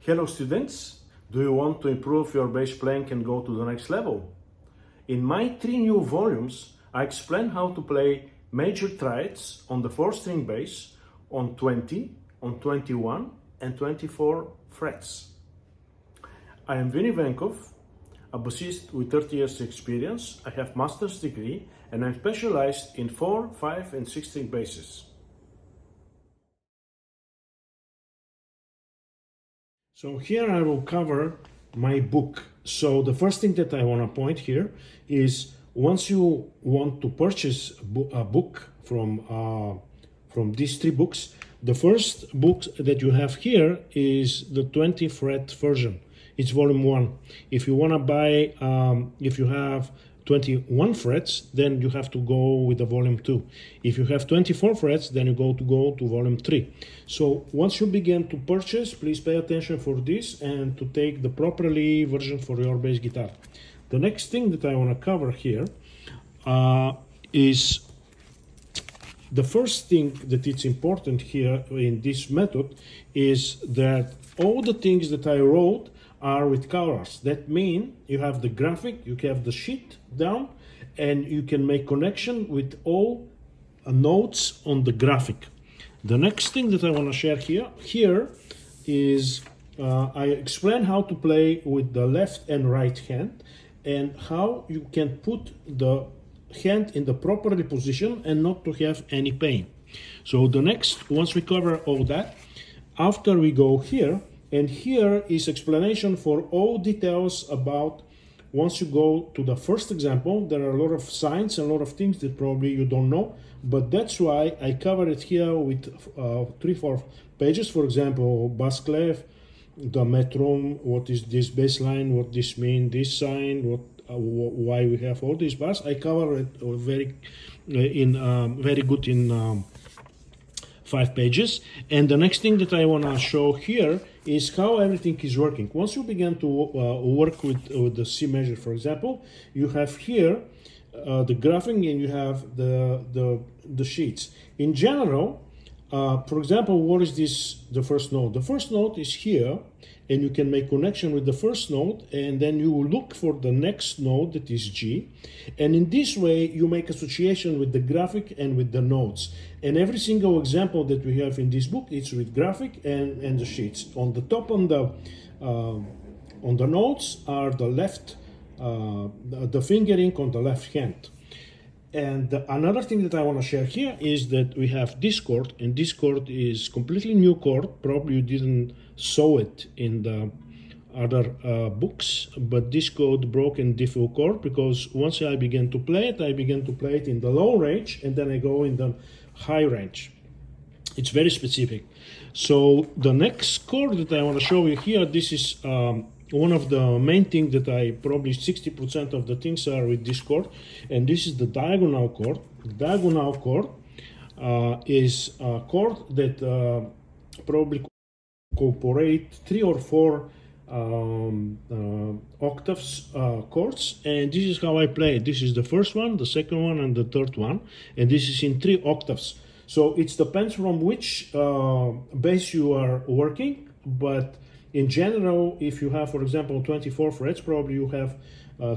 Hello students, do you want to improve your bass playing and go to the next level? In my 3 new volumes, I explain how to play major triads on the 4-string bass on 20, on 21 and 24 frets. I am Vinny Venkov, a bassist with 30 years experience. I have master's degree and I'm specialized in 4, 5 and 6-string basses. So here I will cover my book. So the first thing that I want to point here is once you want to purchase a book from these 3 books, the first book that you have here is the 20 fret version. It's volume 1. If you want to buy, if you have 21 frets, then you have to go with the volume 2. If you have 24 frets, then you go to volume 3. So once you begin to purchase, please pay attention for this and to take the properly version for your bass guitar. The next thing that I want to cover here is the first thing that it's important here in this method is that all the things that I wrote are with colors. That means you have the graphic, you have the sheet down, and you can make connection with all notes on the graphic. The next thing that I want to share here is I explain how to play with the left and right hand and how you can put the hand in the properly position and not to have any pain. So the next, once we cover all that, after we go here, and here is explanation for all details about once you go to the first example. There are a lot of signs and a lot of things that probably you don't know, but that's why I cover it here with 3-4 pages. For example, bass clef, the metronome, what is this bass line, what this mean, this sign, what why we have all these bars. I cover it very good in 5 pages. And the next thing that I want to show here is how everything is working. Once you begin to work with the C major, for example, you have here the graphing and you have the sheets. In general, for example, what is this, the first note? The first note is here, and you can make connection with the first note, and then you look for the next note that is G, and in this way you make association with the graphic and with the notes. And every single example that we have in this book is with graphic and the sheets. On the top on the notes are the left, the fingering on the left hand. And another thing that I want to share here is that we have this chord, and this chord is completely new chord. Probably you didn't saw it in the other books, but this chord broken difficult chord, because once I begin to play it in the low range, and then I go in the high range. It's very specific. So the next chord that I want to show you here, this is one of the main things that I probably 60% of the things are with this chord, and this is the diagonal chord. The diagonal chord is a chord that probably incorporate 3 or 4 octaves chords, and this is how I play it. This is the first one, the second one, and the third one, and this is in 3 octaves. So it depends from which bass you are working, but in general, if you have, for example, 24 frets, probably you have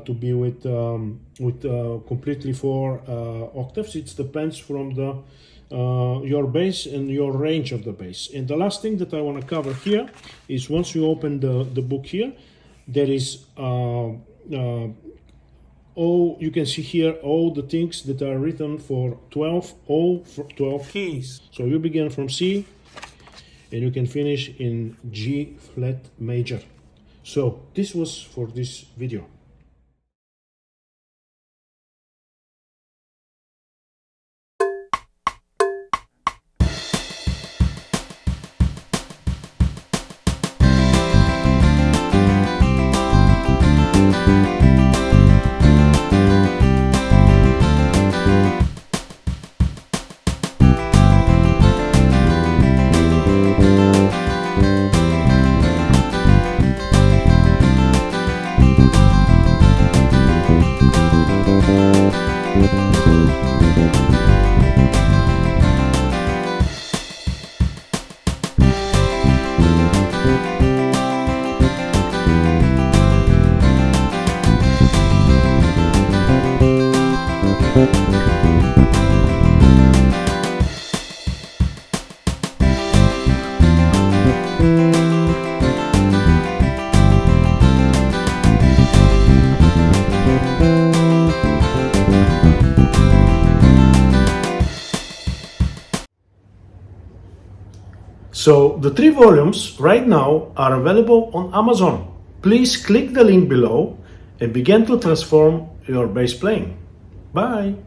to be with completely 4 octaves. It depends from the your bass and your range of the bass. And the last thing that I want to cover here is once you open the book here, there is all, you can see here all the things that are written for 12 keys. So you begin from C and you can finish in G flat major. So this was for this video. So the 3 volumes right now are available on Amazon. Please click the link below and begin to transform your bass playing. Bye!